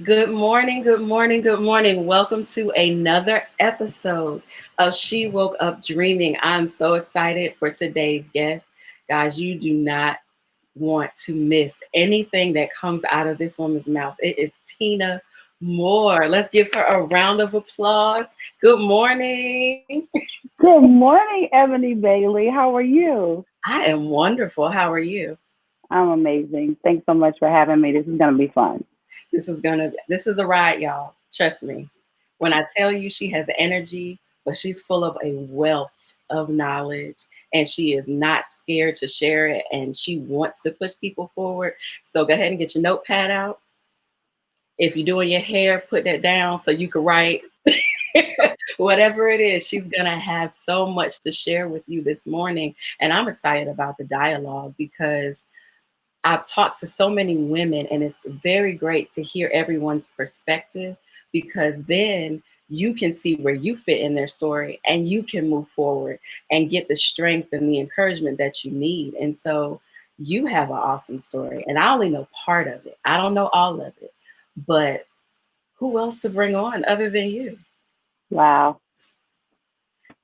Good morning, good morning, good morning. Welcome to another episode of She Woke Up Dreaming. I'm so excited for today's guest. Guys, you do not want to miss anything that comes out of this woman's mouth. It is Tina Moore. Let's give her a round of applause. Good morning. Good morning, Ebony Bailey. How are you? I am wonderful. How are you? I'm amazing. Thanks so much for having me. This is going to be fun. This is a ride, y'all. Trust me. When I tell you she has energy, but she's full of a wealth of knowledge and she is not scared to share it and she wants to push people forward. So go ahead and get your notepad out. If you're doing your hair, put that down so you can write. Whatever it is, she's going to have so much to share with you this morning. And I'm excited about the dialogue because I've talked to so many women, and it's very great to hear everyone's perspective because then you can see where you fit in their story and you can move forward and get the strength and the encouragement that you need. And so you have an awesome story, and I only know part of it. I don't know all of it, but who else to bring on other than you? Wow.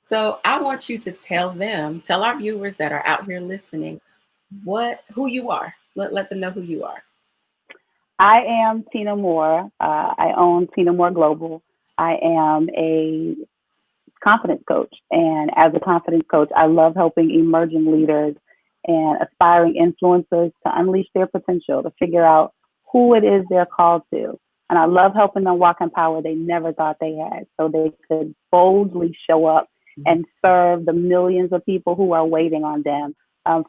So I want you to tell our viewers that are out here listening, who you are. Let them know who you are. I am Tina Moore. I own Tina Moore Global. I am a confidence coach. And as a confidence coach, I love helping emerging leaders and aspiring influencers to unleash their potential, to figure out who it is they're called to. And I love helping them walk in power they never thought they had so they could boldly show up and serve the millions of people who are waiting on them.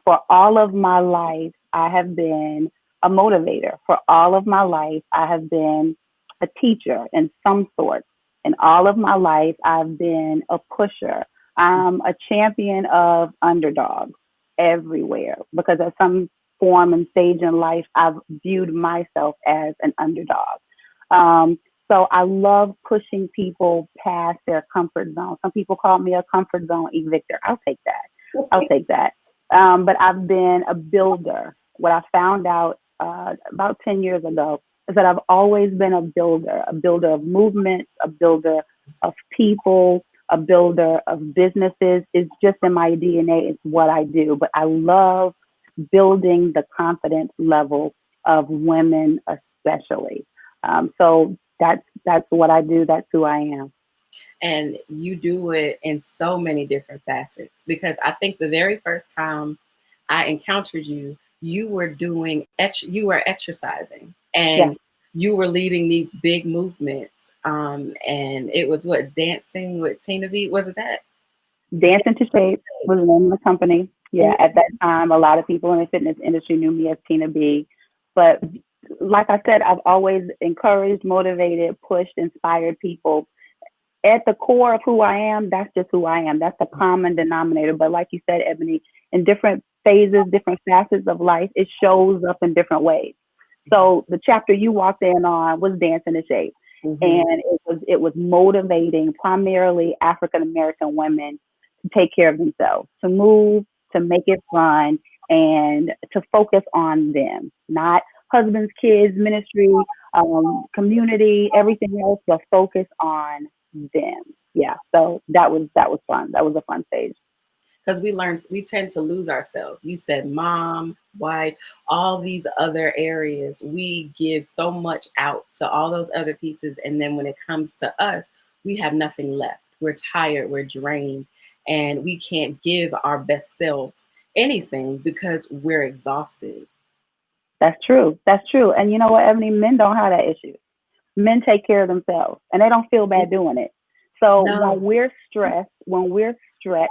For all of my life, I have been a motivator. For all of my life, I have been a teacher in some sort. In all of my life, I've been a pusher. I'm a champion of underdogs everywhere because at some form and stage in life, I've viewed myself as an underdog. Um, so I love pushing people past their comfort zone. Some people call me a comfort zone evictor. I'll take that. I'll take that. But I've been a builder. What I found out about 10 years ago is that I've always been a builder of movements, a builder of people, a builder of businesses. It's just in my DNA. It's what I do. But I love building the confidence level of women, especially. So that's what I do. That's who I am. And you do it in so many different facets because I think the very first time I encountered you, you were exercising Yeah. and you were leading these big movements. And it was what, dancing with Tina B, was it that? Dancing to Shape was the name of the company. Yeah, at that time, a lot of people in the fitness industry knew me as Tina B. But like I said, I've always encouraged, motivated, pushed, inspired people. At the core of who I am, that's just who I am. That's the common denominator. But like you said, Ebony, in different phases, different facets of life, it shows up in different ways. So the chapter you walked in on was Dancing to Shape. Mm-hmm. And it was motivating primarily African American women to take care of themselves, to move, to make it fun, and to focus on them, not husbands, kids, ministry, community, everything else, but focus on them. Yeah. So that was fun. That was a fun stage. Because we tend to lose ourselves. You said mom, wife, all these other areas. We give so much out to all those other pieces. And then when it comes to us, we have nothing left. We're tired, we're drained, and we can't give our best selves anything because we're exhausted. That's true. That's true. And you know what, Ebony? Men don't have that issue. Men take care of themselves and they don't feel bad doing it. So when No. we're stressed, when we're stretched,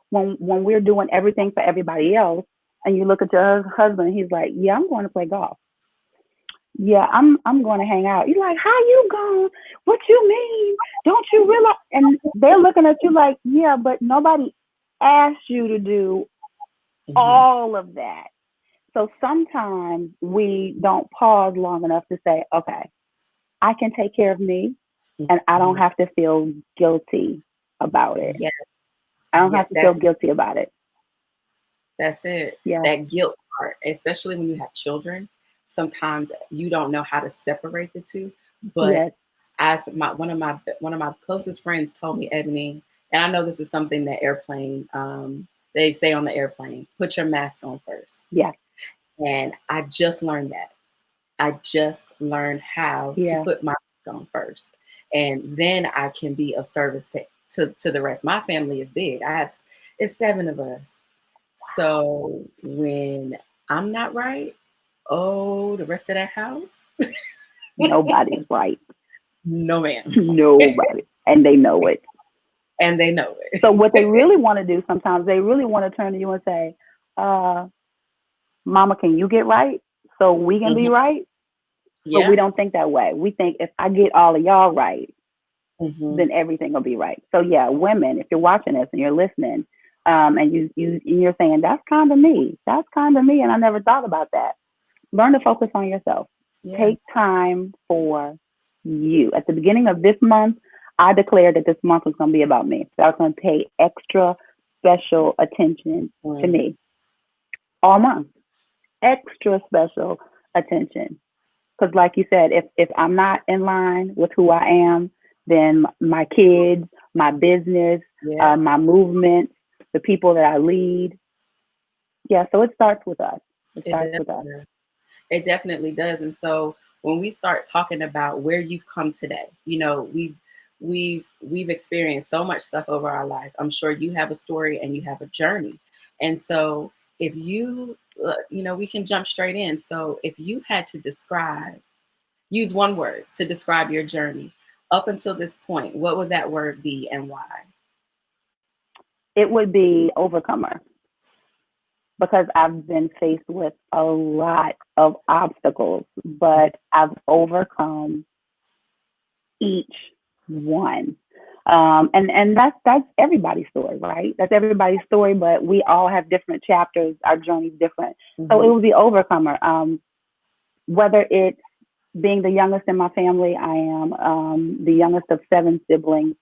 when we're doing everything for everybody else, and you look at your husband, he's like, "Yeah, I'm going to play golf. Yeah, I'm going to hang out." You're like, "How you going? What you mean? Don't you realize?" And they're looking at you like, "Yeah, but nobody asked you to do Mhm. all of that." So sometimes we don't pause long enough to say, "Okay, I can take care of me and I don't Mhm. have to feel guilty about it. Yeah, I don't yeah, have to feel guilty about it." that's it. Yeah. That guilt part, especially when you have children, sometimes you don't know how to separate the two. But Yes. as one of my closest friends told me, Ebony, and I know this is something that airplane they say on the airplane, put your mask on first. Yeah. And I just learned that. I just learned how to Yeah. put my mask on first. And then I can be of service to the rest. My family is big. It's 7 of us. So when I'm not right, oh, the rest of that house, Nobody's right. no ma'am. Nobody. And they know it. And they know So what they it. really want to do sometimes, they really want to turn to you and say, uh, Mama, can you get right so we can be Hmm. right? But we Yeah. don't think that way. We think if I get all of y'all right, Hmm. then everything will be right. So yeah, women, if you're watching this and you're listening, and you're saying that's kind of me, that's kind of me, and I never thought about that. Learn to focus on yourself. Yeah. Take time for you. At the beginning of this month, I declared that this month was going to be about me. So I was going to pay extra special attention to Mm. me all month. Extra special attention. Because, like you said, if I'm not in line with who I am, then my kids, my business, Yeah. my movement, the people that I lead, yeah. So it starts with us. It It starts definitely with us. does. It definitely does. And so when we start talking about where you've come today, we've experienced so much stuff over our life. I'm sure you have a story and you have a journey. And so if we can jump straight in. So if you had to use one word to describe your journey up until this point, what would that word be and why? It would be overcomer because I've been faced with a lot of obstacles, but I've overcome each one. And that's everybody's story, right? That's everybody's story, but we all have different chapters. Our journey's different. So it Hmm. was the overcomer. Whether it's being the youngest in my family, I am the youngest of 7 siblings.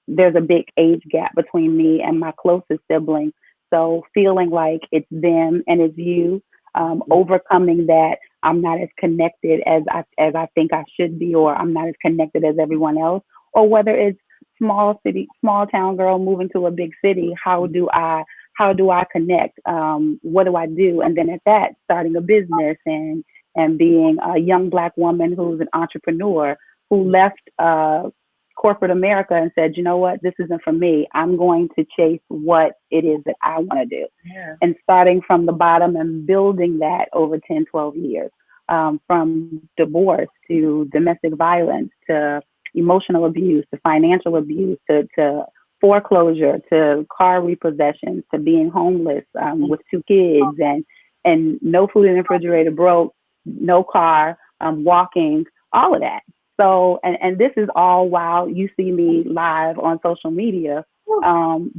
There's a big age gap between me and my closest sibling. So feeling like it's them and it's you, overcoming that I'm not as connected as I think I should be, or I'm not as connected as everyone else, or whether it's small city, small town girl moving to a big city. How do I connect? What do I do? And then at that, starting a business and being a young Black woman who's an entrepreneur who left corporate America and said, you know what, this isn't for me. I'm going to chase what it is that I want to do. Yeah. And starting from the bottom and building that over 10, 12 years, from divorce to domestic violence to emotional abuse to financial abuse to foreclosure to car repossessions to being homeless with 2 kids and no food in the refrigerator, broke, no car, walking, all of that. So, and this is all while you see me live on social media,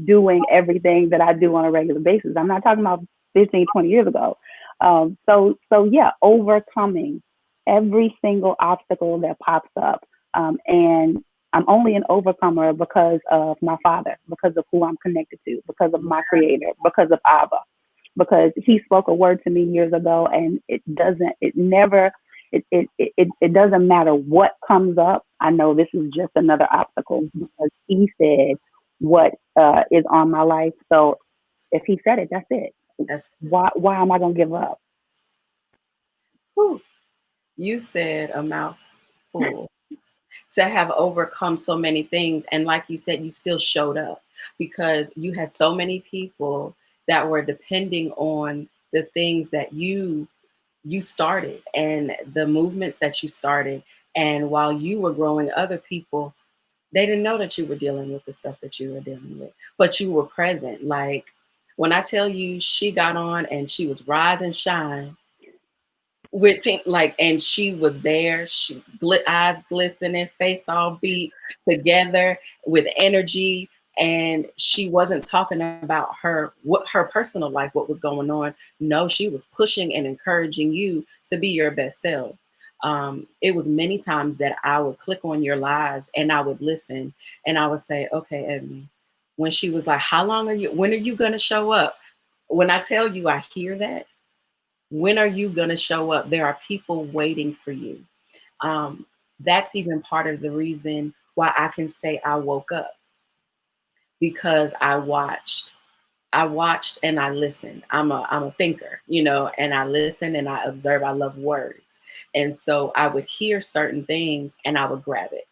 doing everything that I do on a regular basis. I'm not talking about 15, 20 years ago. So yeah, overcoming every single obstacle that pops up. And I'm only an overcomer because of my father, because of who I'm connected to, because of my creator, because of Abba, because he spoke a word to me years ago, and it doesn't matter what comes up. I know this is just another obstacle because he said what is on my life. So if he said it, that's it. That's Why am I gonna give up? whew, you said a mouthful. To have overcome so many things, and like you said, you still showed up because you had so many people that were depending on the things that you started and the movements that you started. And while you were growing, other people, they didn't know that you were dealing with the stuff that you were dealing with, but you were present. Like when I tell you she got on and she was rise and shine with like, and she was there, eyes glistening, face all beat together with energy. And she wasn't talking about her personal life, what was going on. No, she was pushing and encouraging you to be your best self. It was many times that I would click on your lives and I would listen and I would say, okay, Ebony, when she was like, when are you going to show up? When I tell you I hear that, when are you going to show up? There are people waiting for you. That's even part of the reason why I can say I woke up, because I watched and I listened. I'm a thinker, and I listen and I observe. I love words. And so I would hear certain things and I would grab it.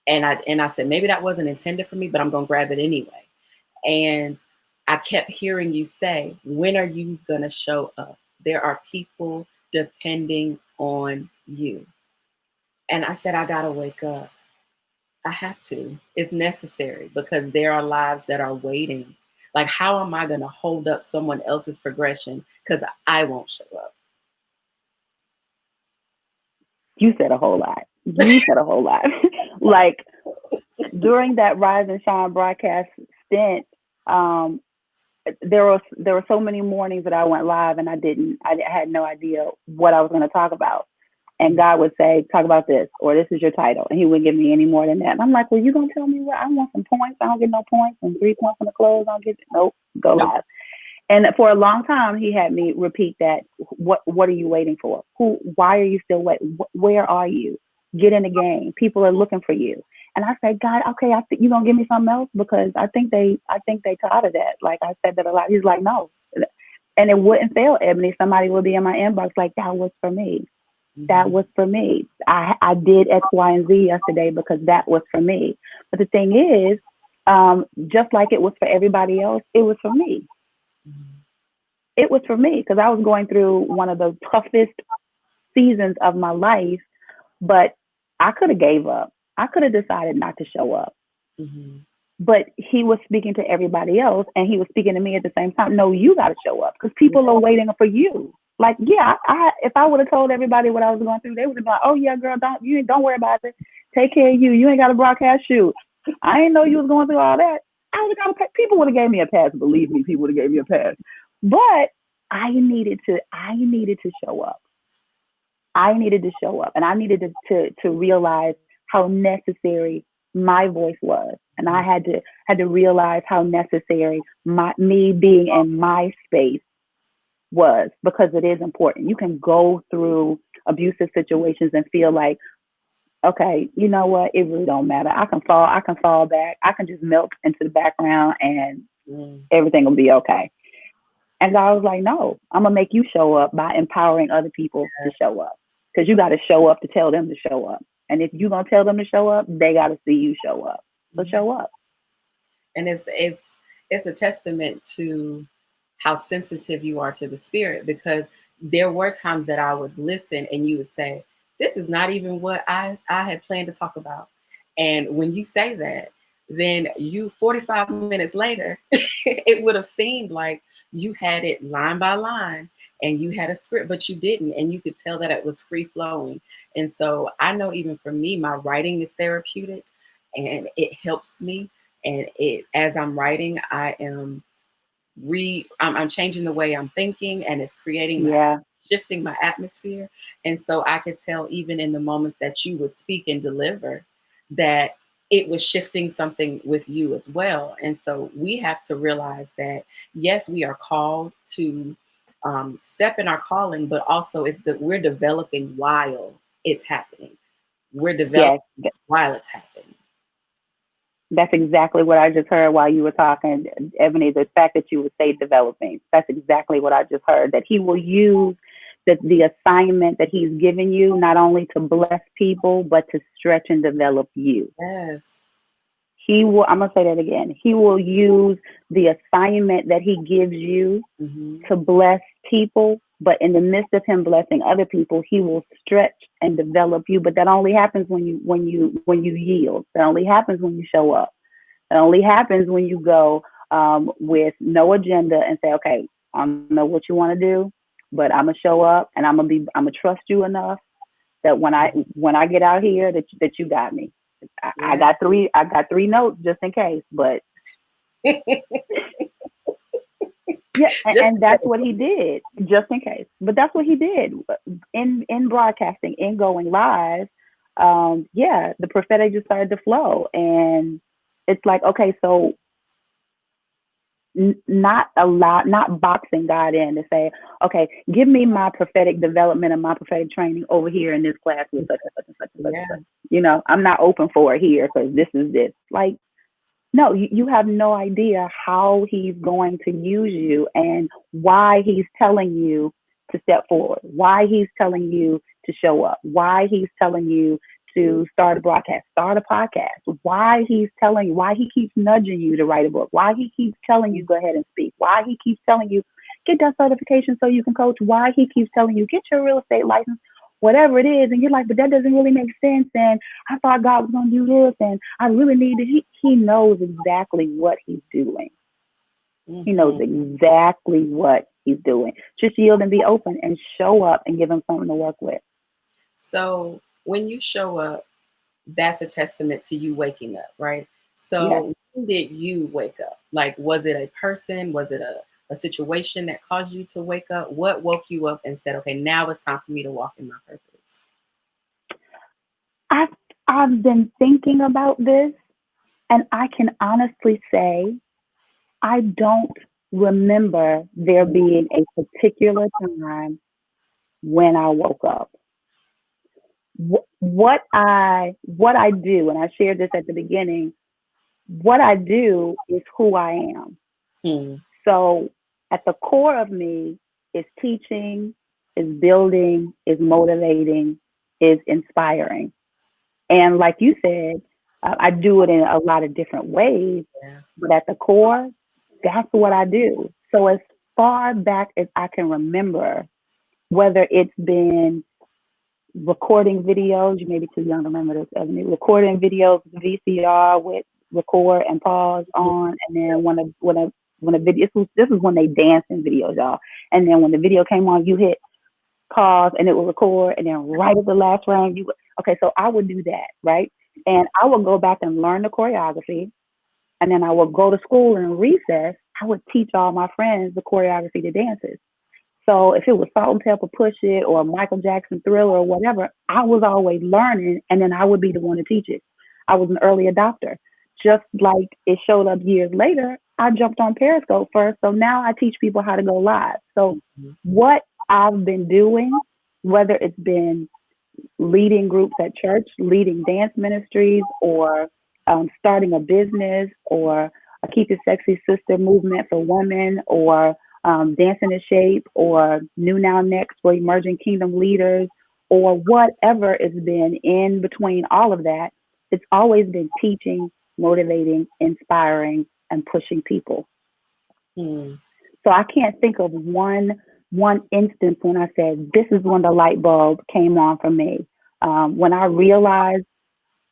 And I said, maybe that wasn't intended for me, but I'm gonna grab it anyway. And I kept hearing you say, when are you gonna show up? There are people depending on you. And I said, I gotta wake up. I have to. It's necessary because there are lives that are waiting. Like, how am I going to hold up someone else's progression because I won't show up? You said a whole lot. You said a whole lot. Like during that Rise and Shine broadcast stint, um, there were so many mornings that I went live and I had no idea what I was going to talk about. And God would say, talk about this, or this is your title. And he wouldn't give me any more than that. And I'm like, well, you going to tell me what? I want some points. I don't get no points. And 3 points on the close. I don't get, nope, go Nope. live. And for a long time, he had me repeat that. What are you waiting for? Why are you still waiting? Where are you? Get in the game. People are looking for you. And I said, God, okay, I think you gonna give me something else because I think they tired of that. Like I said that a lot. He's like, no. And it wouldn't fail, Ebony. Somebody would be in my inbox like, that was for me. That was for me. I did X, Y, and Z yesterday because that was for me. But the thing is, just like it was for everybody else, it was for me. It was for me because I was going through one of the toughest seasons of my life, but I could have gave up. I could have decided not to show up. Mm-hmm. But he was speaking to everybody else and he was speaking to me at the same time. No, you got to show up because people are waiting for you. Like, yeah, if I would have told everybody what I was going through, they would have been like, oh yeah, girl, don't worry about it. Take care of you. You ain't got a broadcast shoot. I didn't know you was going through all that. People would have gave me a pass. Believe me, people would have gave me a pass. But I needed to show up. I needed to show up and I needed to realize how necessary my voice was. And I had to realize how necessary me being in my space was because it is important. You can go through abusive situations and feel like, okay, you know what? It really don't matter. I can fall back. I can just melt into the background and everything will be okay. And God was like, no, I'm going to make you show up by empowering other people to show up. Because you got to show up to tell them to show up. And if you're going to tell them to show up, they got to see you show up. So show up. And it's a testament to how sensitive you are to the spirit, because there were times that I would listen and you would say, this is not even what I had planned to talk about. And when you say that, then 45 minutes later, it would have seemed like you had it line by line and you had a script, but you didn't. And you could tell that it was free flowing. And so I know even for me, my writing is therapeutic and it helps me. And as I'm writing, I'm changing the way I'm thinking and it's shifting my atmosphere. And so I could tell even in the moments that you would speak and deliver that it was shifting something with you as well. And so we have to realize that, yes, we are called to step in our calling, but also we're developing while it's happening. We're developing while it's happening. That's exactly what I just heard while you were talking, Ebony. The fact that you would say developing, that's exactly what I just heard. That he will use the assignment that he's given you not only to bless people, but to stretch and develop you. Yes. He will, I'm going to say that again. He will use the assignment that he gives you to bless people, but in the midst of him blessing other people, he will stretch and develop you. But that only happens when you yield. That only happens when you show up. That only happens when you go with no agenda and say, okay, I don't know what you want to do, but I'm gonna show up and I'm gonna trust you enough that when I get out here that you got me. I got three notes just in case, but yeah, and that's what he did, just in case. But that's what he did in broadcasting, in going live. The prophetic just started to flow, and it's like, okay, so not boxing God in to say, okay, give me my prophetic development and my prophetic training over here in this class with such and such and such and such and Yeah. such. I'm not open for it here because this is this. Like, no, you have no idea how he's going to use you and why he's telling you to step forward, why he's telling you to show up, why he's telling you to start a broadcast, start a podcast, why he's telling you, why he keeps nudging you to write a book, why he keeps telling you go ahead and speak, why he keeps telling you get that certification so you can coach, why he keeps telling you get your real estate license, whatever it is. And you're like, but that doesn't really make sense. And I thought God was going to do this. And I really needed, he knows exactly what he's doing. He knows Hmm. exactly what he's doing. Just yield and be open and show up and give him something to work with. So when you show up, that's a testament to you waking up, right? Yes. So when did you wake up? Like, was it a person? Was it a situation that caused you to wake up? What woke you up and said, okay, now it's time for me to walk in my purpose? I've, I've been thinking about this, and I can honestly say I don't remember there being a particular time when I woke up. What I do, and I shared this at the beginning, what I do is who I am. Hmm. So at the core of me is teaching, is building, is motivating, is inspiring. And like you said, I do it in a lot of different ways, Yeah. but at the core, that's what I do. So as far back as I can remember, whether it's been recording videos. You may be too young to remember this, Ebony. Recording videos, VCR with record and pause on, and then when a video, this is when they dance in videos, y'all. And then when the video came on, you hit pause and it will record, and then right at the last round, okay. So I would do that, right? And I would go back and learn the choreography, and then I would go to school and recess. I would teach all my friends the choreography to dances. So if it was Salt and Pepper Push It or Michael Jackson Thriller or whatever, I was always learning, and then I would be the one to teach it. I was an early adopter. Just like it showed up years later, I jumped on Periscope first. So now I teach people how to go live. So Mhm. what I've been doing, whether it's been leading groups at church, leading dance ministries, or starting a business, or a Keep It Sexy Sister movement for women, or Dancing in Shape, or New Now Next for emerging kingdom leaders, or whatever it's been in between all of that, it's always been teaching, motivating, inspiring, and pushing people. Hmm. So I can't think of one instance when I said this is when the light bulb came on for me. When I realized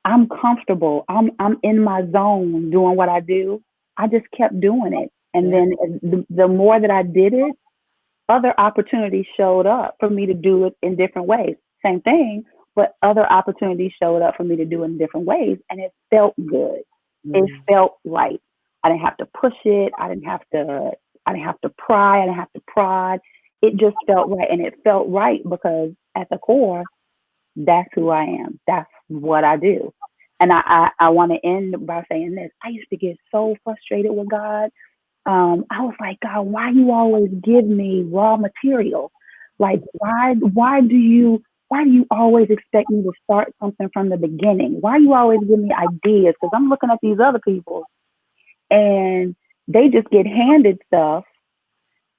I'm comfortable, I'm in my zone doing what I do. I just kept doing it, and Yeah. then the more that I did it, other opportunities showed up for me to do it in different ways. Same thing, but other opportunities showed up for me to do it in different ways, and it felt good. It Hmm. felt right. I didn't have to push it. I didn't have to. I didn't have to pry. I didn't have to prod. It just felt right, and it felt right because at the core, that's who I am. That's what I do. And I want to end by saying this. I used to get so frustrated with God. I was like, God, why you always give me raw material? Like, why do you always expect me to start something from the beginning? Why you always give me ideas? Because I'm looking at these other people and they just get handed stuff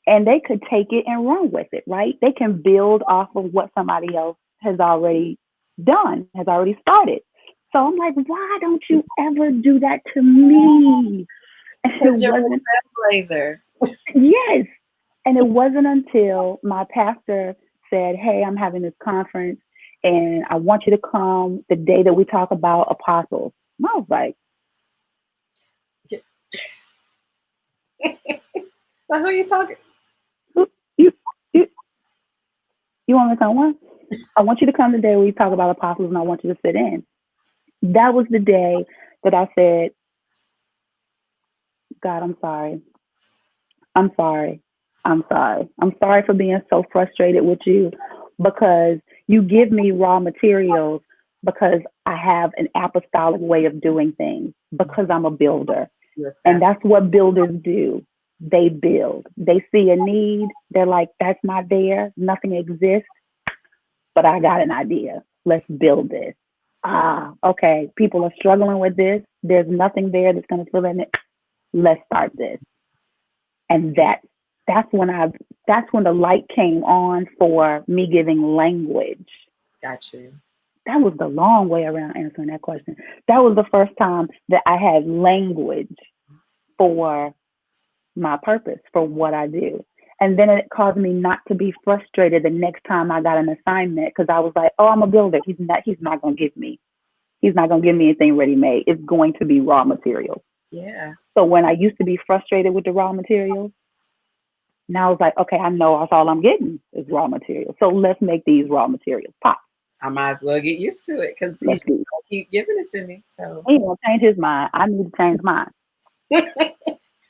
and they could take it and run with it, right? They can build off of what somebody else has already done, has already started. So I'm like, why don't you ever do that to me? And it Because you're wasn't, a trailblazer. yes. And it wasn't until my pastor said, hey, I'm having this conference and I want you to come the day that we talk about apostles. And I was like, Like, who are you talking? you, you, you want me to come what? I want you to come the day we talk about apostles and I want you to sit in. That was the day that I said, God, I'm sorry. I'm sorry. I'm sorry. I'm sorry for being so frustrated with you because you give me raw materials because I have an apostolic way of doing things, because I'm a builder. You And establish. that's what builders do. they build. They see a need. They're like, that's not there. Nothing exists, but I got an idea. Let's build this. Ah, okay. People are struggling with this. There's nothing there that's going to fill in it. Let's start this. And that's when that's when the light came on for me giving language. Got you. That was the long way around answering that question. That was the first time that I had language for my purpose, for what I do. And then it caused me not to be frustrated the next time I got an assignment because I was like, oh, I'm a builder. He's not gonna give me. He's not gonna give me anything ready made. It's going to be raw materials. Yeah. So when I used to be frustrated with the raw materials, now I was like, okay, I know that's all I'm getting is raw materials. So let's make these raw materials pop. I might as well get used to it because he's Let's gonna do. keep giving it to me. So He gonna change his mind. I need to change mine.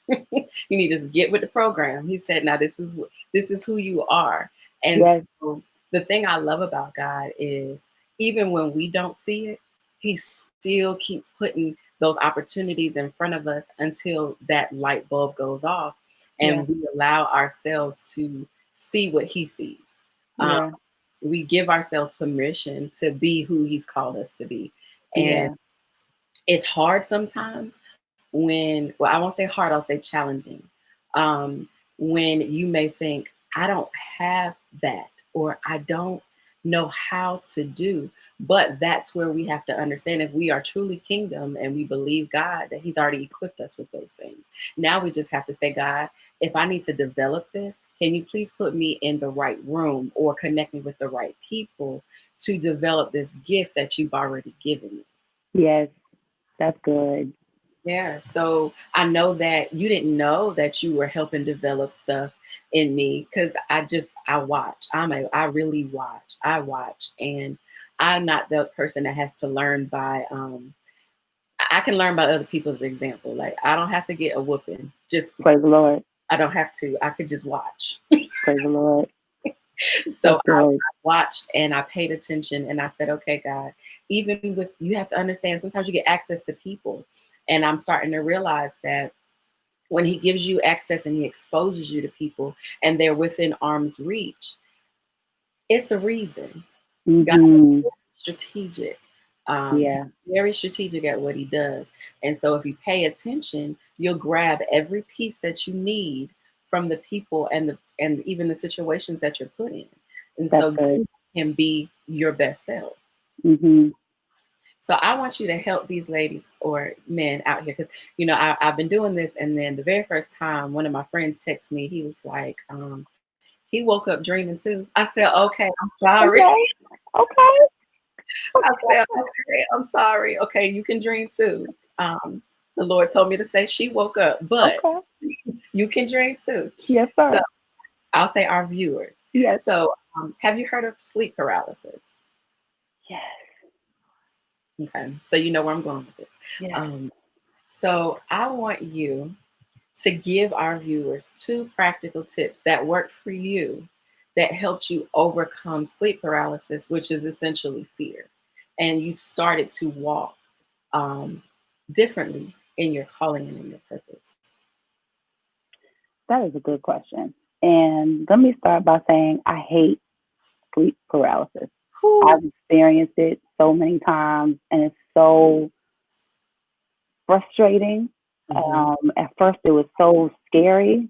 you need to just get with the program. He said, "Now this is who you are." And Yes, so the thing I love about God is even when we don't see it, He still keeps putting those opportunities in front of us until that light bulb goes off, yes, and we allow ourselves to see what He sees. Um, yeah, we give ourselves permission to be who He's called us to be, and yeah, it's hard sometimes when, well, I won't say hard, I'll say challenging. Um, when you may think, I don't have that, or I don't know how to do. But that's where we have to understand if we are truly kingdom and we believe God that He's already equipped us with those things. Now we just have to say, God, if I need to develop this, can you please put me in the right room or connect me with the right people to develop this gift that you've already given me? yes. That's good. Yeah, so I know that you didn't know that you were helping develop stuff in me because I watch. I really watch. I watch, and I'm not the person that has to learn by. I can learn by other people's example. Like I don't have to get a whooping. Just Praise the Lord. I don't have to. I could just watch. Praise the Lord. So That's I good. watched and I paid attention and I said, okay, God, even with you have to understand sometimes you get access to people. And I'm starting to realize that when he gives you access and he exposes you to people and they're within arm's reach, it's a reason. God Mm-hmm. is strategic. Yeah, He's very strategic at what he does. And so if you pay attention, you'll grab every piece that you need from the people and even the situations that you're put in. And that's so good. you can be your best self. Mm-hmm. So I want you to help these ladies or men out here because I've been doing this, and then the very first time one of my friends texted me, he was like, he woke up dreaming too. I said, okay, I'm sorry. Okay. Okay. I said, okay, I'm sorry. Okay, you can dream too. The Lord told me to say she woke up, but Okay. you can dream too. Yes, So sir. I'll say our viewers. Yes. So have you heard of sleep paralysis? Yes. Okay, so you know where I'm going with this. Yes. Um, so I want you to give our viewers two practical tips that worked for you that helped you overcome sleep paralysis, which is essentially fear. And you started to walk um, differently in your calling and in your purpose. That is a good question. And let me start by saying I hate sleep paralysis. Whew. I've experienced it so many times and it's so frustrating. Hmm. At first, it was so scary.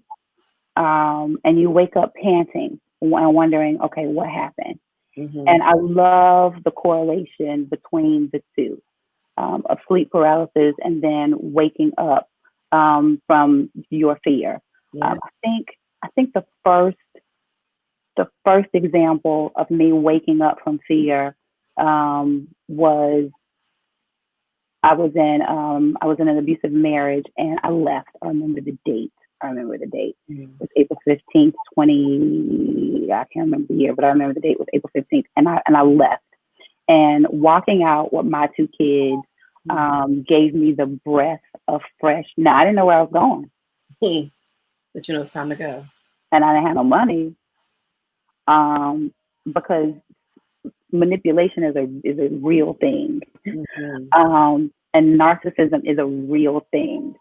And you wake up panting and wondering, okay, what happened? Hmm. And I love the correlation between the two of sleep paralysis and then waking up from your fear. Yeah. I think the first example of me waking up from fear was I was in an abusive marriage and I left. I remember the date. I remember the date. Mhm. It was April 15th, 20. I can't remember the year, but I remember the date was April 15th, and I left. And walking out with my two kids gave me the breath of fresh. Now I didn't know where I was going, Mhm. But it's time to go. and I didn't have no money um, because manipulation is a real thing. Hmm. And narcissism is a real thing.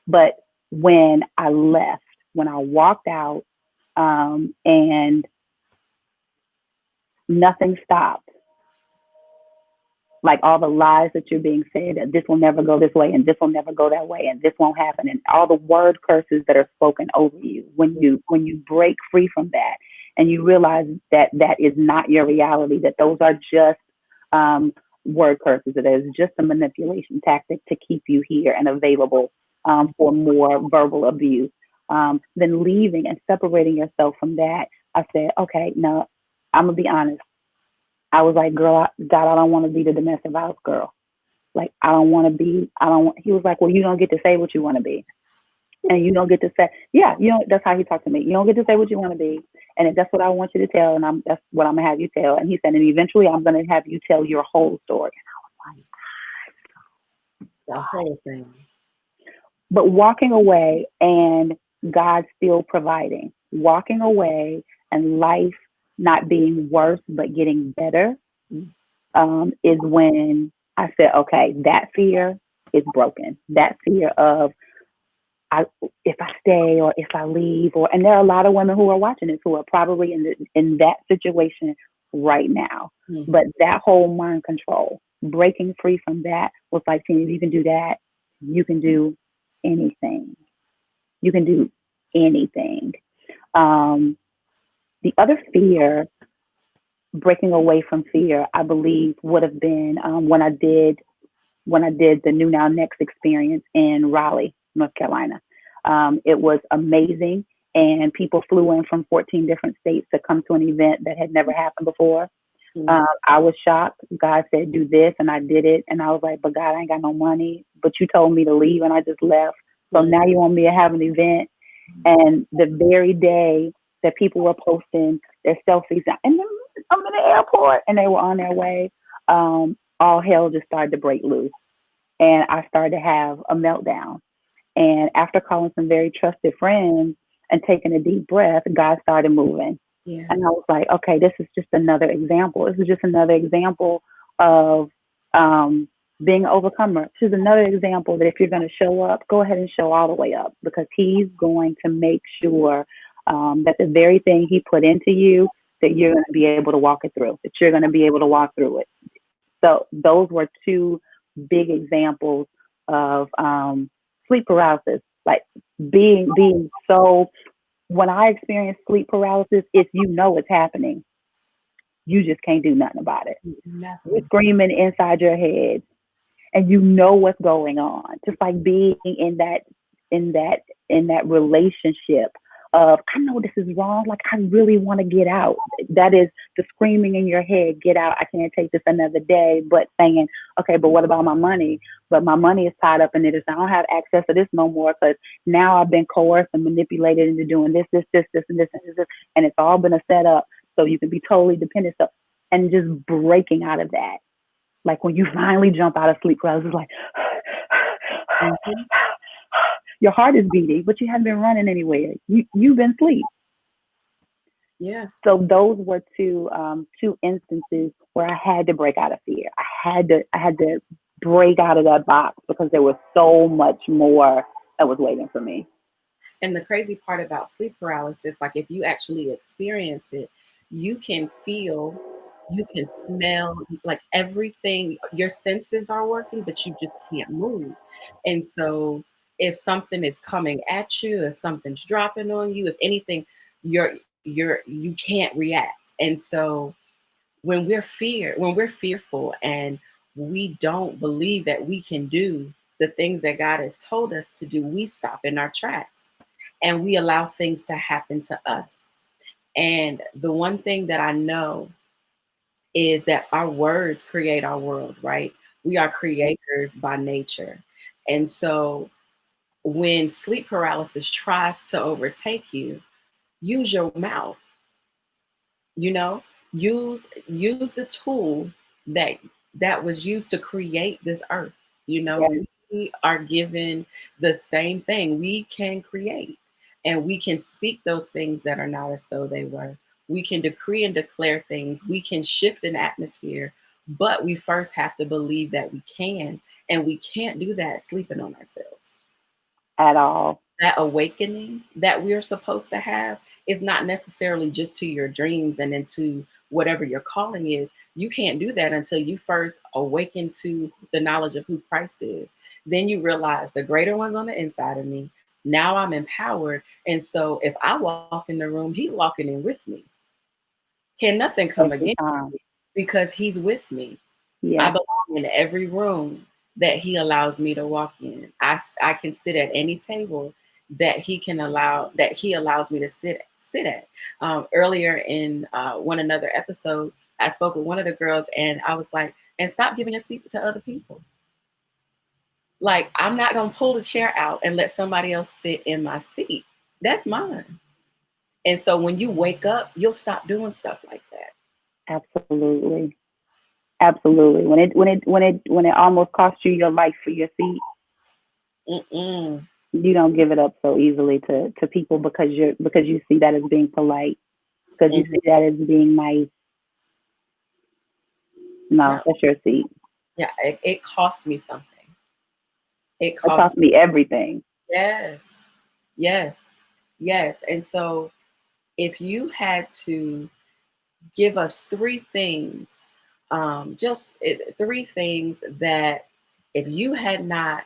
But when I left, when I walked out, and nothing stopped. Like all the lies that you're being said, that this will never go this way and this will never go that way and this won't happen, and all the word curses that are spoken over you, when you break free from that and you realize that that is not your reality, that those are just um, word curses, that is just a manipulation tactic to keep you here and available for more verbal abuse, then leaving and separating yourself from that, I said, okay, no, I'm gonna be honest. I was like, girl, God, I don't want to be the domestic violence girl. Like, I don't want to be, I don't want, he was like, well, you don't get to say what you want to be. And you don't get to say, yeah, you know, that's how he talked to me. You don't get to say what you want to be. And if that's what I want you to tell, and that's what I'm going to have you tell. And he said, and eventually I'm going to have you tell your whole story. The whole thing. But walking away and God still providing, walking away and life not being worse, but getting better, is when I said, okay, that fear is broken. That fear of I, if I stay or if I leave, and there are a lot of women who are watching this who are probably in that situation right now. Mm-hmm. But that whole mind control, breaking free from that was like, if you can do that, you can do anything. You can do anything. Um, the other fear, breaking away from fear, I believe would have been when I did the New Now Next experience in Raleigh, North Carolina. It was amazing, and people flew in from 14 different states to come to an event that had never happened before. I was shocked. God said, do this, and I did it. And I was like, but God, I ain't got no money. But you told me to leave, and I just left. So now you want me to have an event. And the very day that people were posting their selfies, and I'm in the airport, and they were on their way, all hell just started to break loose. And I started to have a meltdown. And after calling some very trusted friends and taking a deep breath, God started moving. Yeah. And I was like, okay, this is just another example. This is just another example of being an overcomer. This is another example that if you're going to show up, go ahead and show all the way up, because he's going to make sure that the very thing he put into you, that you're going to be able to walk it through, that you're going to be able to walk through it. So those were two big examples of sleep paralysis. Like being so, when I experience sleep paralysis, if you know it's happening, you just can't do nothing about it. You're Nothing. screaming inside your head, and you know what's going on. Just like being in that in that relationship of, I know this is wrong. Like, I really want to get out. That is the screaming in your head, get out. I can't take this another day. But saying, okay, but what about my money? But my money is tied up in it. I don't have access to this no more, because now I've been coerced and manipulated into doing this, and this, and it's all been a setup so you can be totally dependent. So, and just breaking out of that. Like when you finally jump out of sleep paralysis, like Mm-hmm. your heart is beating, but you haven't been running anywhere. You've been asleep. Yeah. So those were two instances where I had to break out of fear. I had to break out of that box, because there was so much more that was waiting for me. And the crazy part about sleep paralysis, like if you actually experience it, you can feel, you can smell, like everything, your senses are working, but you just can't move. And so if something is coming at you, if something's dropping on you, if anything, you can't react. And so when we're fearful and we don't believe that we can do the things that God has told us to do, we stop in our tracks and we allow things to happen to us. And the one thing that I know is that our words create our world, right? We are creators by nature. And so when sleep paralysis tries to overtake you, use your mouth, you know, use the tool that was used to create this earth. You know, Yes, we are given the same thing. We can create, and we can speak those things that are not as though they were. We can decree and declare things. We can shift an atmosphere, but we first have to believe that we can, and we can't do that sleeping on ourselves. at all. that awakening that we're supposed to have is not necessarily just to your dreams and into whatever your calling is. You can't do that until you first awaken to the knowledge of who Christ is. Then you realize the greater one's on the inside of me. Now I'm empowered. And so if I walk in the room, he's walking in with me. Can nothing come Every against time. me because he's with me. I Yes, belong in every room that he allows me to walk in. I can sit at any table that he allows me to sit at. Earlier in one another episode, I spoke with one of the girls and I was like, and stop giving your seat to other people. Like, I'm not gonna pull the chair out and let somebody else sit in my seat. That's mine. And so when you wake up, you'll stop doing stuff like that. absolutely. Absolutely. When it almost costs you your life for your seat, Mm-mm. you don't give it up so easily to people because you see that as being polite, because you Hmm. see that as being nice. No, No, that's your seat. yeah, it cost me something. It It cost cost me everything. Yes, yes, yes. And so, if you had to give us three things, three things that if you had not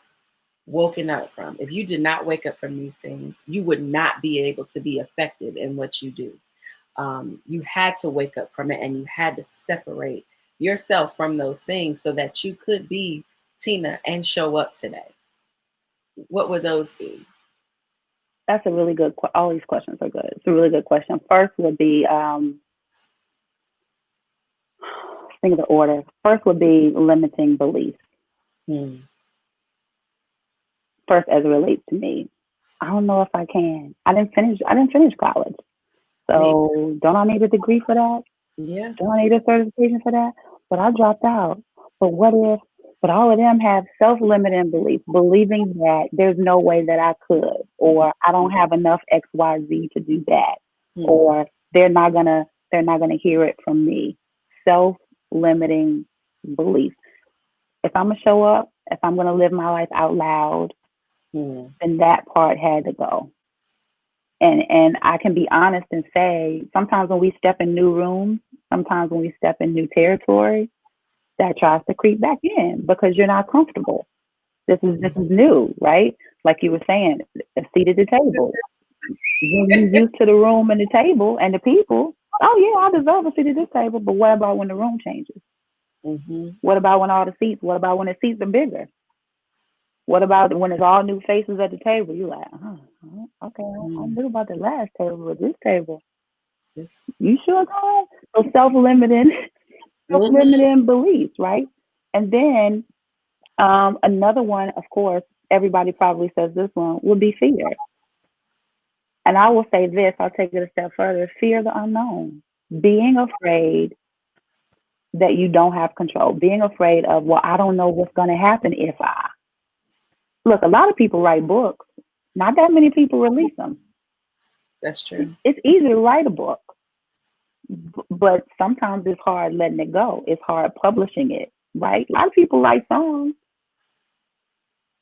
woken up from, if you did not wake up from these things, you would not be able to be effective in what you do. You had to wake up from it and you had to separate yourself from those things so that you could be Tina and show up today. What would those be? That's a really good. All these questions are good. It's a really good question. First would be, think of the order. First would be limiting beliefs. Hmm. First, as it relates to me, I don't know if I can. I didn't finish. I didn't finish college, Me, so don't I need a degree for that? yeah. Don't I need a certification for that? But I dropped out. But what if? But all of them have self-limiting beliefs, believing that there's no way that I could, or I don't have enough X, Y, Z to do that, Hmm. or they're not gonna hear it from me. Self-limiting beliefs. If I'm gonna show up, if I'm gonna live my life out loud, Hmm. then that part had to go. And I can be honest and say sometimes when we step in new rooms, sometimes when we step in new territory, that tries to creep back in because you're not comfortable. This is new, right? Like you were saying, a seat at the table. When you used to the room and the table and the people, oh yeah, I deserve a seat at this table. But what about when the room changes? Hmm. What about when all the seats? What about when the seats are bigger? What about when it's all new faces at the table? You're like, okay, I Hmm. knew about the last table, but this table, This. you sure God? So self-limiting, Hmm. self-limiting beliefs, right? And then another one, of course, everybody probably says this one would be fear. And I will say this, I'll take it a step further: fear the unknown, being afraid that you don't have control, being afraid of, well, I don't know what's going to happen if I. Look, a lot of people write books, not that many people release them. That's true. It's easy to write a book, but sometimes it's hard letting it go. It's hard publishing it, right? A lot of people write songs,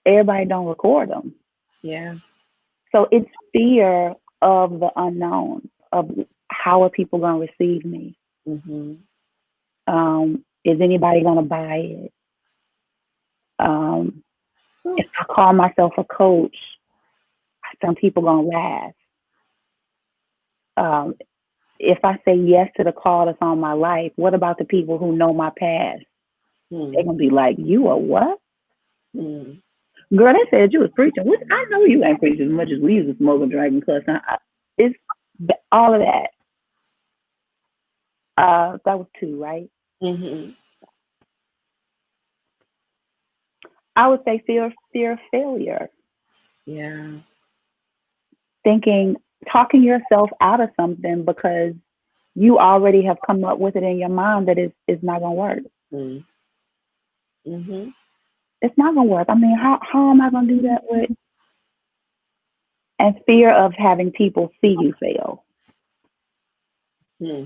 everybody don't record them. Yeah. So it's fear of the unknown, of how are people going to receive me? Hmm. Is anybody going to buy it? Um, if I call myself a coach, some people going to laugh. Um, if I say yes to the call that's on my life, what about the people who know my past? They're Hmm. going to be like, you are what? Hmm. Girl, they said you was preaching. Which I know you ain't preaching as much as we used to smoke and drink and cuss. It's all of that. That was two, right? Hmm. I would say fear of failure, Yeah. thinking, talking yourself out of something because you already have come up with it in your mind that it's not gonna work. Hmm. Hmm. It's not gonna work. I mean, how am I gonna do that with? And fear of having people see you fail. Hmm.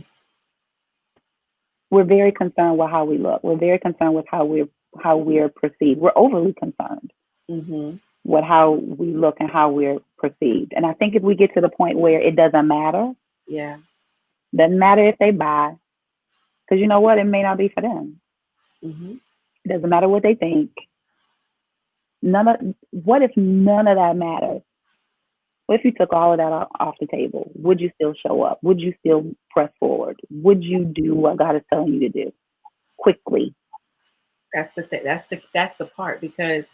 We're very concerned with how we look. We're very concerned with how we're perceived. We're overly concerned. Hmm. with how we look and how we're perceived. And I think if we get to the point where it Yeah. doesn't matter if they buy, because you know what, it may not be for them. Hmm. It doesn't matter what they think. None of what if none of that matters? What if you took all of that off the table? Would you still show up? Would you still press forward? Would you do what God is telling you to do quickly? That's the thing. That's the part because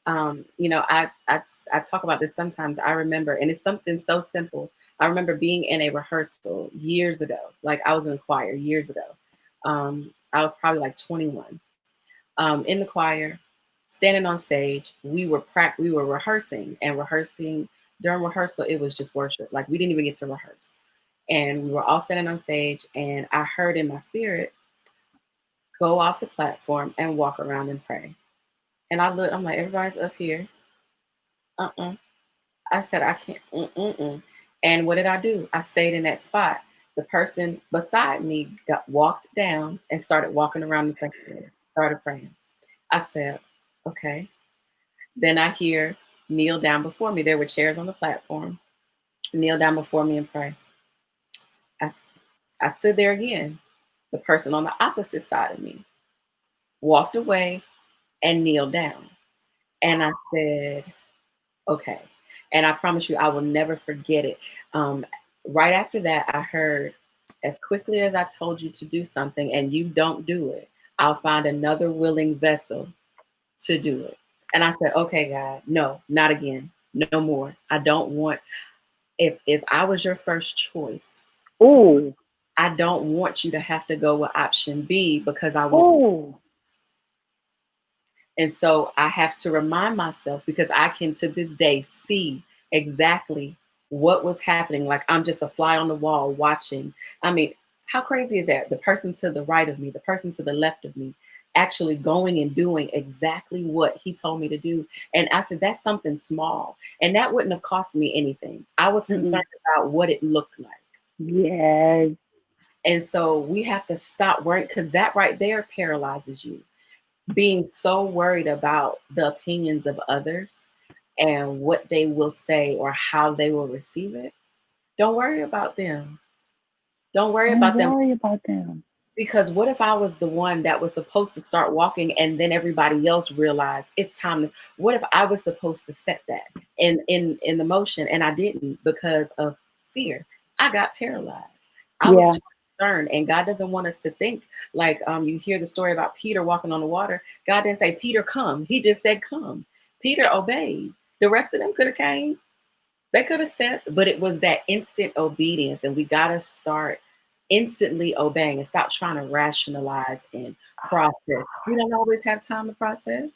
I talk about this sometimes. I remember, and it's something so simple. I remember being in a rehearsal years ago. Like I was in a choir years ago. I was probably like 21. In the choir, standing on stage. We were rehearsing and rehearsing. During rehearsal, it was just worship. Like we didn't even get to rehearse, and we were all standing on stage. And I heard in my spirit, "Go off the platform and walk around and pray." And I look. I'm like, everybody's up here. Uh-uh. I said, I can't. Mm-mm-mm. And what did I do? I stayed in that spot. The person beside me got walked down and started walking around the sanctuary, started praying. I said, okay. Then I hear, kneel down before me. There were chairs on the platform. Kneel down before me and pray. I, s- I stood there again. The person on the opposite side of me walked away and kneeled down. And I said, okay. And I promise you, I will never forget it. Um, right after that, I heard, as quickly as I told you to do something and you don't do it, I'll find another willing vessel to do it. And I said, okay, God, no, not again. No more. I don't want, if I was your first choice, Oh, I don't want you to have to go with option B because I won't. oh, And so I have to remind myself because I can to this day see exactly what was happening. Like I'm just a fly on the wall watching. I mean, how crazy is that? The person to the right of me, the person to the left of me, actually going and doing exactly what he told me to do. And I said, that's something small. And that wouldn't have cost me anything. I was mm-mm. concerned about what it looked like. Yes, And so we have to stop worrying because that right there paralyzes you, being so worried about the opinions of others and what they will say or how they will receive it. Don't worry about them. Don't worry don't about them worry about them. because what if I was the one that was supposed to start walking and then everybody else realized it's time to, what if I was supposed to set that in the motion and I didn't because of fear? I got paralyzed. I was Yeah, too concerned and God doesn't want us to think like you hear the story about Peter walking on the water. God didn't say, Peter, come. He just said, come. Peter obeyed. The rest of them could have came. They could have stepped, but it was that instant obedience, and we got to start instantly obeying and stop trying to rationalize and process. We don't always have time to process.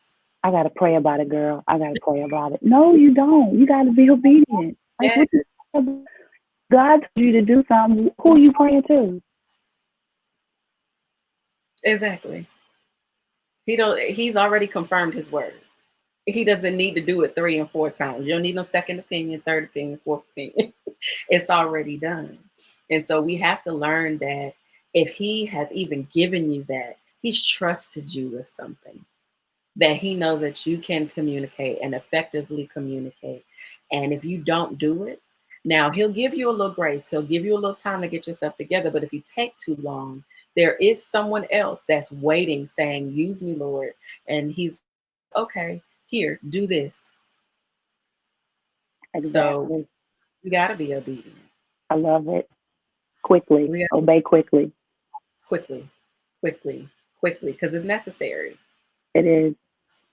I gotta pray about it, girl. I gotta pray about it. No, you don't. You gotta be obedient. Like Yeah, what you God told you to do something. Who are you praying to? exactly. He's already confirmed his word. He doesn't need to do it 3 and 4 times. You don't need no second opinion, third opinion, fourth opinion. It's already done. And so we have to learn that if he has even given you that, he's trusted you with something that he knows that you can communicate and effectively communicate. And if you don't do it, now he'll give you a little grace, he'll give you a little time to get yourself together. But if you take too long, there is someone else that's waiting, saying, use me, Lord. And he's okay, here, do this. So Exactly. we got to be obedient. I love it. Quickly. We got Obey quickly. quickly, quickly, quickly, because it's necessary. It is.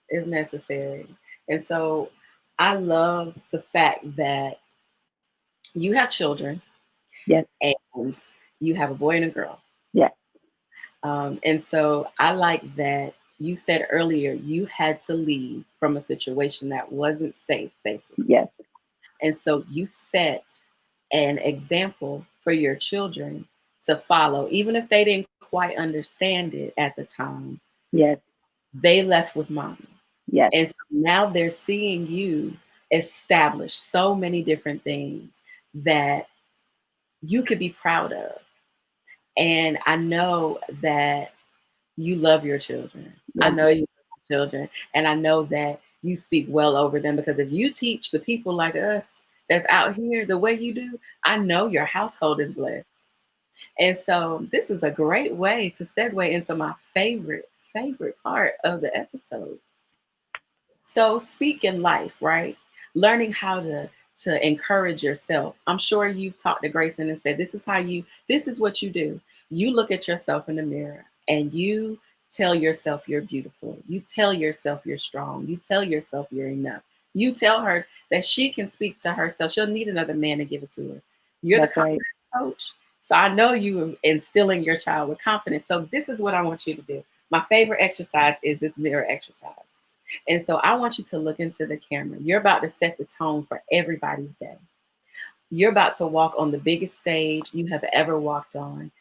It's necessary. And so I love the fact that you have children Yes. and you have a boy and a girl. Yes. And so I like that you said earlier you had to leave from a situation that wasn't safe, basically. Yes. And so you set an example for your children to follow, even if they didn't quite understand it at the time. Yes. They left with mommy. Yes. And so now they're seeing you establish so many different things that you could be proud of. And I know that you love your children. I Yes. know you love your children. And I know that you speak well over them, because if you teach the people like us that's out here the way you do, I know your household is blessed. And so this is a great way to segue into my favorite part of the episode. So speak in life, right? Learning how to encourage yourself. I'm sure you've talked to Grayson and said, this is what you do. You look at yourself in the mirror and you tell yourself you're beautiful. You tell yourself you're strong. You tell yourself you're enough. You tell her that she can speak to herself. She'll need another man to give it to her. You're the That's right. confidence coach. So I know you instilling your child with confidence. So this is what I want you to do. My favorite exercise is this mirror exercise. And so I want you to look into the camera. You're about to set the tone for everybody's day. You're about to walk on the biggest stage you have ever walked on.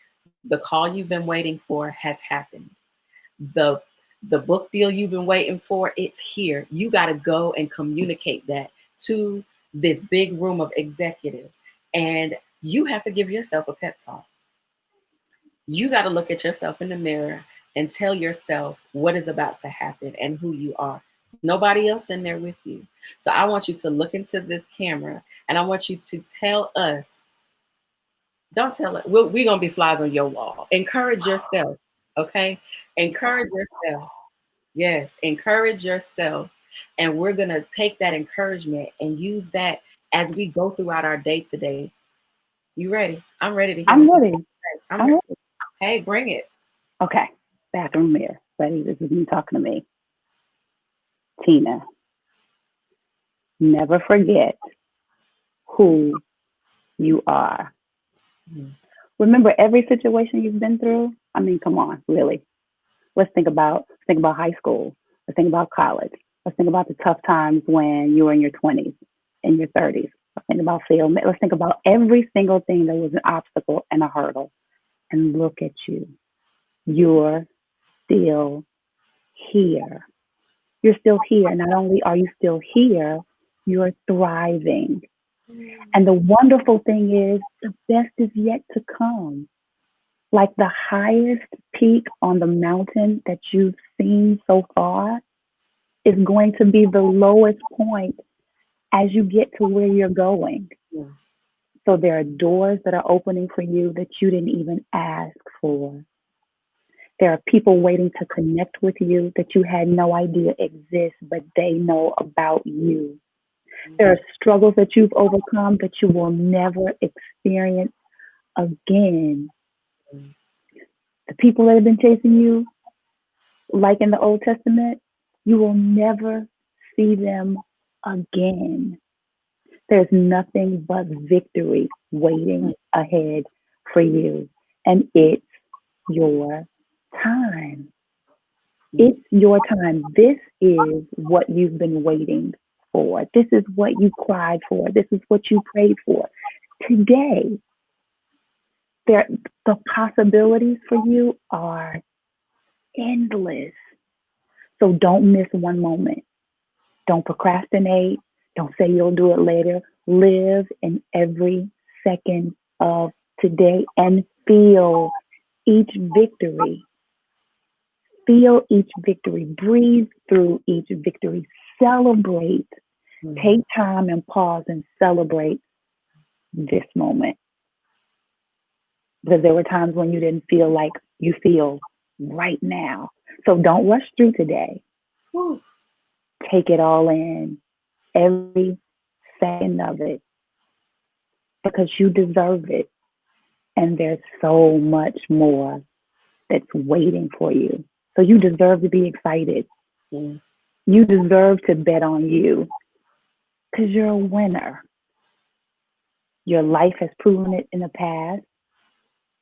The call you've been waiting for has happened. The the book deal you've been waiting for, it's here. You got to go and communicate that to this big room of executives. And you have to give yourself a pep talk. You got to look at yourself in the mirror and tell yourself what is about to happen and who you are. Nobody else in there with you. So I want you to look into this camera and I want you to tell us, don't tell it, we're going to be flies on your wall. Encourage yourself, okay? Encourage yourself. Yes, encourage yourself. And we're going to take that encouragement and use that as we go throughout our day today. You ready? I'm ready to hear what I'm you ready. say. I'm I'm ready. ready. Hey, bring it. Okay. Bathroom mirror. Ready? This is me talking to me. Tina, never forget who you are. Mhm. Remember every situation you've been through? I mean, come on, really. Let's think about high school. Let's think about college. Let's think about the tough times when you were in your 20s, in your 30s. Let's think about failure. Let's think about every single thing that was an obstacle and a hurdle. And look at you. You're still here. You're still here. Not only are you still here, you're thriving. And the wonderful thing is, the best is yet to come. Like the highest peak on the mountain that you've seen so far is going to be the lowest point as you get to where you're going. Yeah. So there are doors that are opening for you that you didn't even ask for. There are people waiting to connect with you that you had no idea exist, but they know about you. There are struggles that you've overcome that you will never experience again. Mhm. The people that have been chasing you, like in the Old Testament, you will never see them again. There's nothing but victory waiting ahead for you. And it's your time. Mhm. It's your time. This is what you've been waiting for. This is what you cried for. This is what you prayed for. Today, there, the possibilities for you are endless. So don't miss one moment. Don't procrastinate. Don't say you'll do it later. Live in every second of today and feel each victory. Feel each victory. Breathe through each victory. Celebrate. Mhm. Take time and pause and celebrate this moment. Because there were times when you didn't feel like you feel right now. So don't rush through today. Woo. Take it all in, every second of it, because you deserve it. And there's so much more that's waiting for you. So you deserve to be excited. Mhm. You deserve to bet on you because you're a winner. Your life has proven it in the past,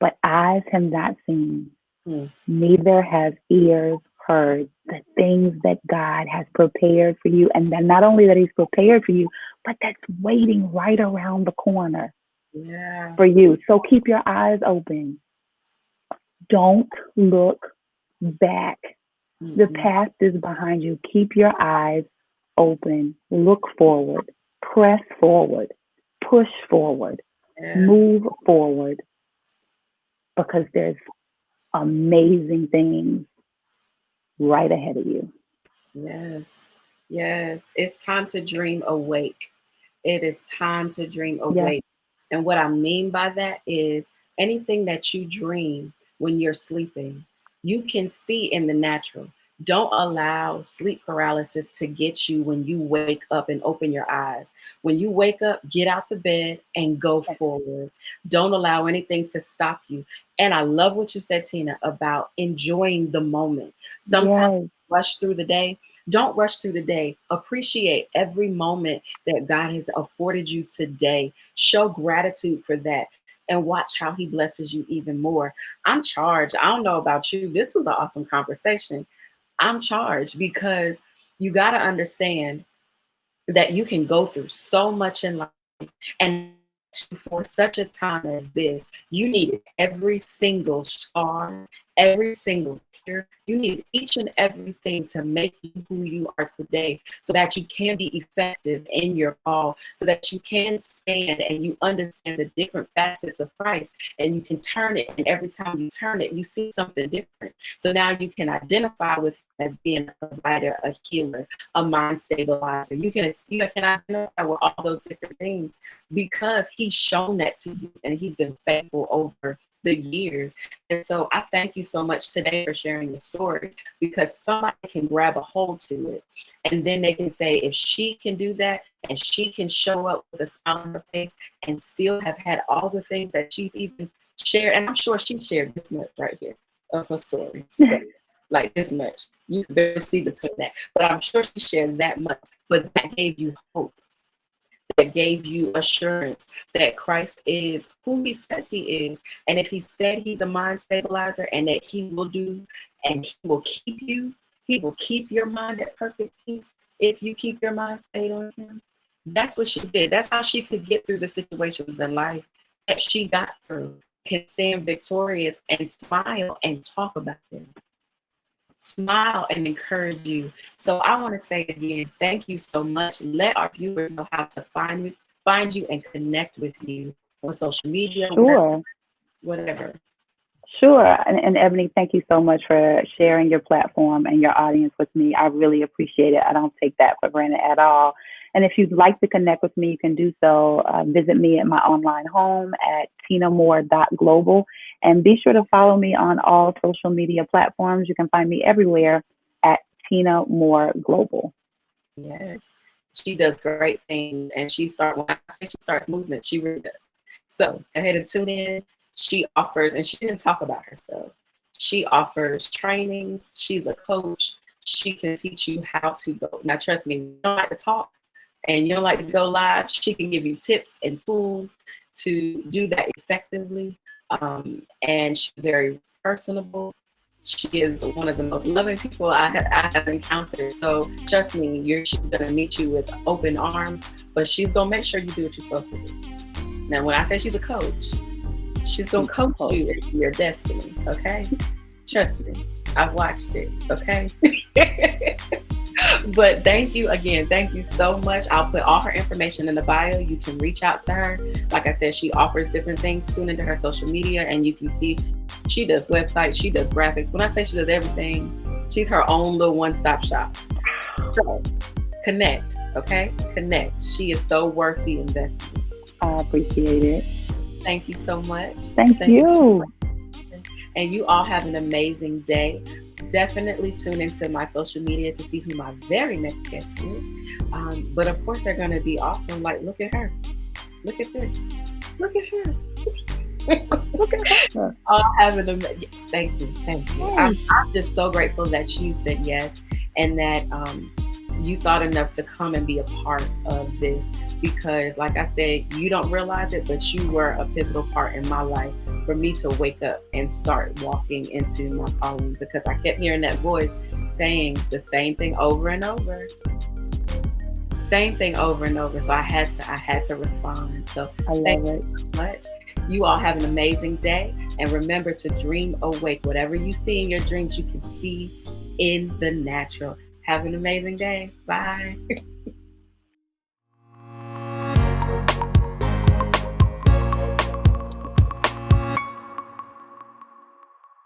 but eyes have not seen, Mhm. neither have ears heard the things that God has prepared for you. And then not only that He's prepared for you, but that's waiting right around the corner Yeah. for you. So keep your eyes open. Don't look back. The Mhm. past is behind you. Keep your eyes open. Look forward. Press forward. Push forward. Yeah. Move forward because there's amazing things right ahead of you. Yes. Yes, it's time to dream awake. It is time to dream Yes, awake. And what I mean by that is anything that you dream when you're sleeping, you can see in the natural. Don't allow sleep paralysis to get you when you wake up and open your eyes. When you wake up, get out the bed and go yes, forward. Don't allow anything to stop you. And I love what you said, Tina, about enjoying the moment. Sometimes yes, rush through the day. Don't rush through the day. Appreciate every moment that God has afforded you today. Show gratitude for that and watch how He blesses you even more. I'm charged. I don't know about you. This was an awesome conversation. I'm charged because you got to understand that you can go through so much in life and for such a time as this, you needed every single scar, every single tear. You need each and everything to make you who you are today so that you can be effective in your call, so that you can stand and you understand the different facets of Christ and you can turn it. And every time you turn it, you see something different. So now you can identify with him as being a provider, a healer, a mind stabilizer. You can identify with all those different things because he's shown that to you and he's been faithful over the years. And so I thank you so much today for sharing your story because somebody can grab a hold to it and then they can say, if she can do that and she can show up with a smile on her face and still have had all the things that she's even shared, and I'm sure she shared this much right here of her story. So, like this much. You can barely see between that. But I'm sure she shared that much. But that gave you hope, that gave you assurance that Christ is who he says he is. And if he said he's a mind stabilizer and that he will do and he will keep you, he will keep your mind at perfect peace if you keep your mind stayed on him. That's what she did. That's how she could get through the situations in life that she got through, can stand victorious and smile and talk about them, smile and encourage you. So I want to say again, thank you so much. Let our viewers know how to find you and connect with you on social media, sure. whatever. Sure. And Ebony, thank you so much for sharing your platform and your audience with me. I really appreciate it. I don't take that for granted at all. And if you'd like to connect with me, you can do so. Visit me at my online home at tinamore.global. And be sure to follow me on all social media platforms. You can find me everywhere at Tina Moore Global. Yes. She does great things and when I say she starts movement, she really does. So go ahead and tune in. She offers, and she didn't talk about herself. She offers trainings. She's a coach. She can teach you how to go. Now, trust me, you don't like to talk and you don't like to go live. She can give you tips and tools to do that effectively. And she's very personable. She is one of the most loving people I have encountered. So trust me, she's gonna meet you with open arms, but she's gonna make sure you do what you're supposed to do. Now, when I say she's a coach, she's gonna coach you into your destiny. Okay, trust me, I've watched it. Okay. But thank you again. Thank you so much. I'll put all her information in the bio. You can reach out to her. Like I said, she offers different things. Tune into her social media and you can see she does websites, she does graphics. When I say she does everything, she's her own little one-stop shop. So connect, okay? Connect. She is so worth the investment. I appreciate it. Thank you so much. Thank you. So much. And you all have an amazing day. Definitely tune into my social media to see who my very next guest is. But of course, they're going to be awesome. Like, look at her. Look at this. Look at her. Look at her. All having thank you. Thank you. I'm just so grateful that you said yes and that you thought enough to come and be a part of this because like I said, you don't realize it, but you were a pivotal part in my life for me to wake up and start walking into my calling because I kept hearing that voice saying the same thing over and over. Same thing over and over. So I had to respond. So thank you so much. You all have an amazing day. And remember to dream awake. Whatever you see in your dreams, you can see in the natural. Have an amazing day. Bye.